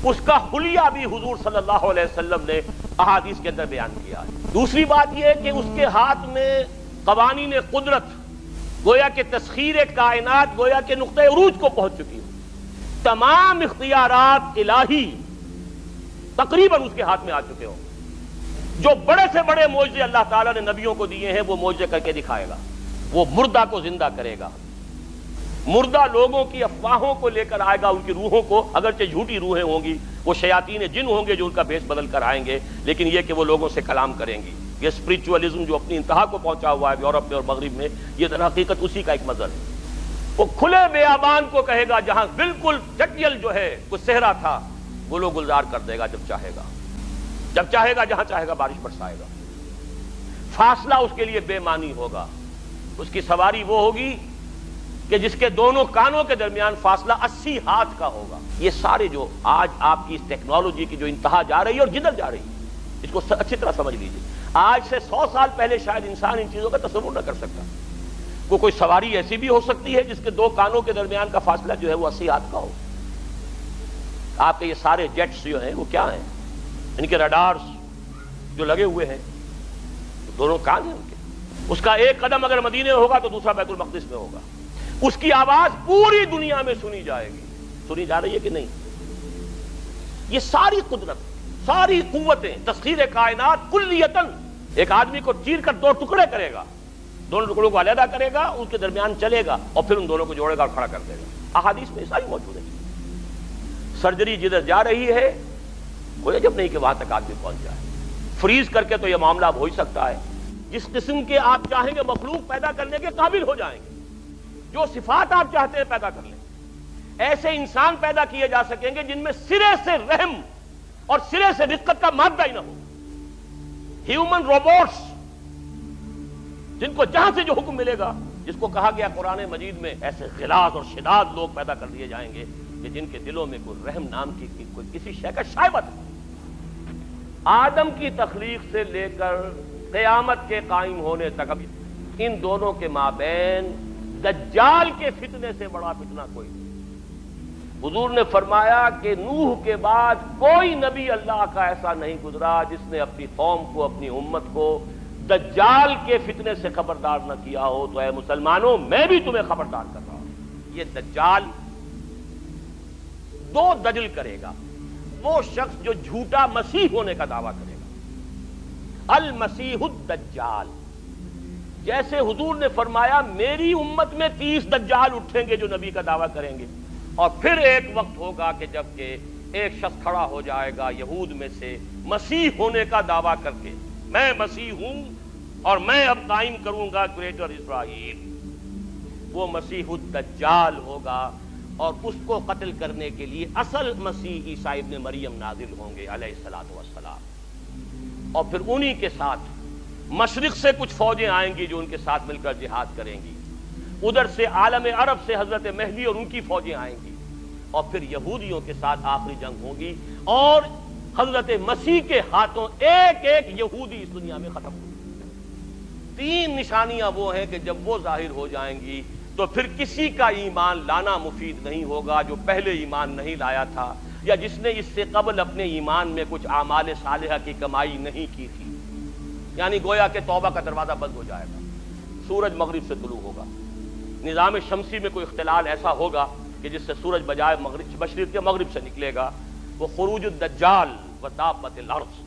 اس کا حلیہ بھی حضور صلی اللہ علیہ وسلم نے احادیث کے اندر بیان کیا ہے۔ دوسری بات یہ کہ اس کے ہاتھ میں قوانین قدرت، گویا کہ تسخیر کائنات گویا کہ نقطہ عروج کو پہنچ چکی ہو، تمام اختیارات الہی تقریباً اس کے ہاتھ میں آ چکے ہوں۔ جو بڑے سے بڑے معجزے اللہ تعالیٰ نے نبیوں کو دیے ہیں وہ معجزے کر کے دکھائے گا۔ وہ مردہ کو زندہ کرے گا، مردہ لوگوں کی افواہوں کو لے کر آئے گا، ان کی روحوں کو، اگرچہ جھوٹی روحیں ہوں گی، وہ شیاطین جن ہوں گے جو ان کا بیس بدل کر آئیں گے، لیکن یہ کہ وہ لوگوں سے کلام کریں گی۔ یہ اسپرچولیزم جو اپنی انتہا کو پہنچا ہوا ہے یورپ میں اور مغرب میں، یہ در حقیقت اسی کا ایک مظہر ہے۔ وہ کھلے بیابان کو کہے گا جہاں بالکل چٹیل جو ہے کچھ صحرا تھا، گلو گلزار کر دے گا جب چاہے گا، جب چاہے گا، جہاں چاہے گا بارش برسائے گا۔ فاصلہ اس کے لیے بے معنی ہوگا، اس کی سواری وہ ہوگی کہ جس کے دونوں کانوں کے درمیان فاصلہ 80 ہاتھ کا ہوگا۔ یہ سارے جو آج آپ کی اس ٹیکنالوجی کی جو انتہا جا رہی ہے اور جدھر جا رہی ہے، اس کو اچھی طرح سمجھ لیجیے۔ آج سے 100 سال پہلے شاید انسان ان چیزوں کا تصور نہ کر سکتا۔ کوئی سواری ایسی بھی ہو سکتی ہے جس کے دو کانوں کے درمیان کا فاصلہ جو ہے وہ 80 ہاتھ کا ہو۔ آپ کے یہ سارے جیٹس جو ہیں وہ کیا ہیں؟ ان کے رڈارز جو لگے ہوئے ہیں، دونوں کان ہیں ان کے۔ اس کا ایک قدم اگر مدینے میں ہوگا تو دوسرا بیت المقدس میں ہوگا۔ اس کی آواز پوری دنیا میں سنی جائے گی۔ سنی جا رہی ہے کہ نہیں؟ یہ ساری قدرت، ساری قوتیں، تسخیر کائنات کلیتاً ایک آدمی کو چیر کر دو ٹکڑے کرے گا، دونوں ٹکڑوں کو علیحدہ کرے گا، ان کے درمیان چلے گا اور پھر ان دونوں کو جوڑے گا اور کھڑا کر دے گا۔ احادیث میں ساری موجود ہے۔ سرجری جدھر جا رہی ہے کوئی عجب نہیں کہ وہاں تک آدمی پہنچ جائے۔ فریز کر کے تو یہ معاملہ اب ہو ہی سکتا ہے۔ جس قسم کے آپ چاہیں گے مخلوق پیدا کرنے کے قابل ہو جائیں گے، جو صفات آپ چاہتے ہیں پیدا کر لیں۔ ایسے انسان پیدا کیے جا سکیں گے جن میں سرے سے رحم اور سرے سے رقت کا مادہ ہی نہ ہو۔ ہیومن روبوٹس، جن کو جہاں سے جو حکم ملے گا، جس کو کہا گیا قرآن مجید میں، ایسے غلاظ اور شداد لوگ پیدا کر دیے جائیں گے کہ جن کے دلوں میں کوئی رحم نام کی کوئی کسی شے کا شائبہ نہیں۔ آدم کی تخلیق سے لے کر قیامت کے قائم ہونے تک اب ان دونوں کے مابین دجال کے فتنے سے بڑا فتنہ کوئی نہیں۔ حضور نے فرمایا کہ نوح کے بعد کوئی نبی اللہ کا ایسا نہیں گزرا جس نے اپنی قوم کو، اپنی امت کو دجال کے فتنے سے خبردار نہ کیا ہو۔ تو اے مسلمانوں، میں بھی تمہیں خبردار کر رہا ہوں۔ یہ دجال دو دجل کرے گا۔ وہ شخص جو جھوٹا مسیح ہونے کا دعویٰ کرے گا، المسیح الدجال۔ جیسے حضور نے فرمایا میری امت میں 30 دجال اٹھیں گے جو نبی کا دعویٰ کریں گے، اور پھر ایک وقت ہوگا کہ جب کہ ایک شخص کھڑا ہو جائے گا یہود میں سے مسیح ہونے کا دعویٰ کر کے، میں مسیح ہوں اور میں اب قائم کروں گا گریٹر اسرائیل۔ وہ مسیح الدجال ہوگا اور اس کو قتل کرنے کے لیے اصل مسیح عیسیٰ ابن مریم نازل ہوں گے علیہ الصلوۃ والسلام۔ اور پھر انہی کے ساتھ مشرق سے کچھ فوجیں آئیں گی جو ان کے ساتھ مل کر جہاد کریں گی، ادھر سے عالم عرب سے حضرت مہدی اور ان کی فوجیں آئیں گی، اور پھر یہودیوں کے ساتھ آخری جنگ ہوگی، اور حضرت مسیح کے ہاتھوں ایک ایک یہودی اس دنیا میں ختم ہوگی۔ 3 نشانیاں وہ ہیں کہ جب وہ ظاہر ہو جائیں گی تو پھر کسی کا ایمان لانا مفید نہیں ہوگا جو پہلے ایمان نہیں لایا تھا، یا جس نے اس سے قبل اپنے ایمان میں کچھ اعمال صالحہ کی کمائی نہیں کی تھی۔ یعنی گویا کہ توبہ کا دروازہ بند ہو جائے گا، سورج مغرب سے طلوع ہوگا، نظام شمسی میں کوئی اختلال ایسا ہوگا کہ جس سے سورج بجائے مشرق کے مغرب سے نکلے گا۔ وہ خروج الدجال و دابۃ الارض،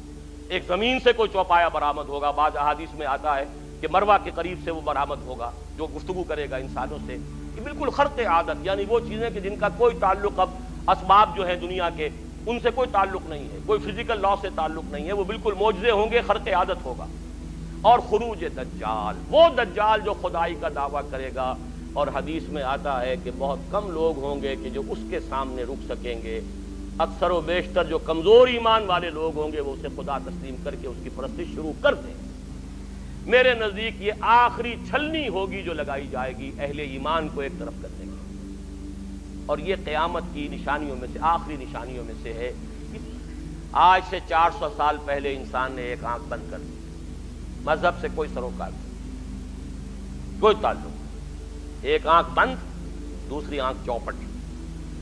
ایک زمین سے کوئی چوپایا برآمد ہوگا۔ بعض احادیث میں آتا ہے کہ مروہ کے قریب سے وہ برآمد ہوگا جو گفتگو کرے گا انسانوں سے، کہ بالکل خرق عادت، یعنی وہ چیزیں کہ جن کا کوئی تعلق اب اسباب جو ہیں دنیا کے ان سے کوئی تعلق نہیں ہے، کوئی فزیکل لا سے تعلق نہیں ہے، وہ بالکل معجزے ہوں گے، خرق عادت ہوگا۔ اور خروج دجال، وہ دجال جو خدائی کا دعویٰ کرے گا، اور حدیث میں آتا ہے کہ بہت کم لوگ ہوں گے کہ جو اس کے سامنے رک سکیں گے۔ اکثر و بیشتر جو کمزور ایمان والے لوگ ہوں گے وہ اسے خدا تسلیم کر کے اس کی پرستش شروع کر دیں۔ میرے نزدیک یہ آخری چھلنی ہوگی جو لگائی جائے گی اہل ایمان کو ایک طرف کرنے کی، اور یہ قیامت کی نشانیوں میں سے آخری نشانیوں میں سے ہے۔ آج سے 400 سال پہلے انسان نے ایک آنکھ بند کر دی، مذہب سے کوئی سروکار نہیں، کوئی تعلق، ایک آنکھ بند دوسری آنکھ چوپٹ،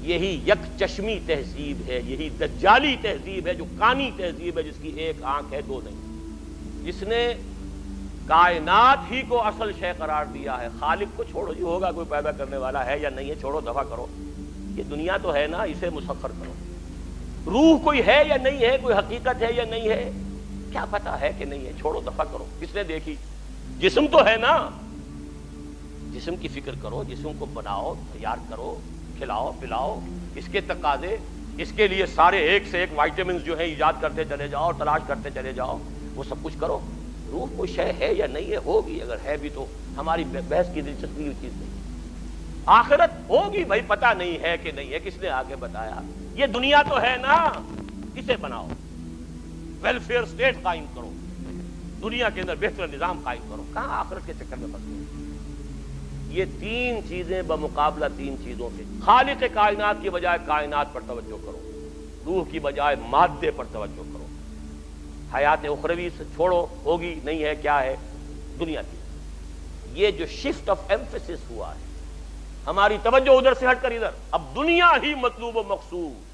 یہی یک چشمی تہذیب ہے، یہی دجالی تہذیب ہے، جو کانی تہذیب ہے، جس کی ایک آنکھ ہے دو نہیں، جس نے کائنات ہی کو اصل شے قرار دیا ہے۔ خالق کو چھوڑو، جی ہوگا کوئی پیدا کرنے والا ہے یا نہیں ہے، چھوڑو دفع کرو، یہ دنیا تو ہے نا، اسے مسخر کرو۔ روح کوئی ہے یا نہیں ہے، کوئی حقیقت ہے یا نہیں ہے، کیا پتا ہے کہ نہیں ہے، چھوڑو دفع کرو۔ کس نے دیکھی؟ جسم تو ہے نا، جسم کی فکر کرو، جسم کو بناؤ، تیار کرو، کھلاؤ پلاؤ، اس کے تقاضے، اس کے لیے سارے ایک سے ایک وائٹامنز جو ہیں ایجاد کرتے چلے جاؤ، تلاش کرتے چلے جاؤ، وہ سب کچھ کرو۔ روح کوئی شے ہے یا نہیں ہے؟ ہوگی، اگر ہے بھی تو ہماری بحث کی دلچسپی کی چیز نہیں۔ آخرت ہوگی بھائی، پتہ نہیں ہے کہ نہیں ہے، کس نے آگے بتایا؟ یہ دنیا تو ہے نا، اسے بناؤ، ویلفیئر سٹیٹ قائم کرو، دنیا کے اندر بہتر نظام قائم کرو، کہاں آخرت کے چکر میں پھنسے؟ یہ تین چیزیں بمقابلہ تین چیزوں کے، خالق کائنات کی بجائے کائنات پر توجہ کرو، روح کی بجائے مادے پر توجہ کرو، حیات اخروی سے چھوڑو، ہوگی نہیں ہے، کیا ہے؟ دنیا کی۔ یہ جو شفٹ آف ایمفیسس ہوا ہے، ہماری توجہ ادھر سے ہٹ کر ادھر، اب دنیا ہی مطلوب و مقصود،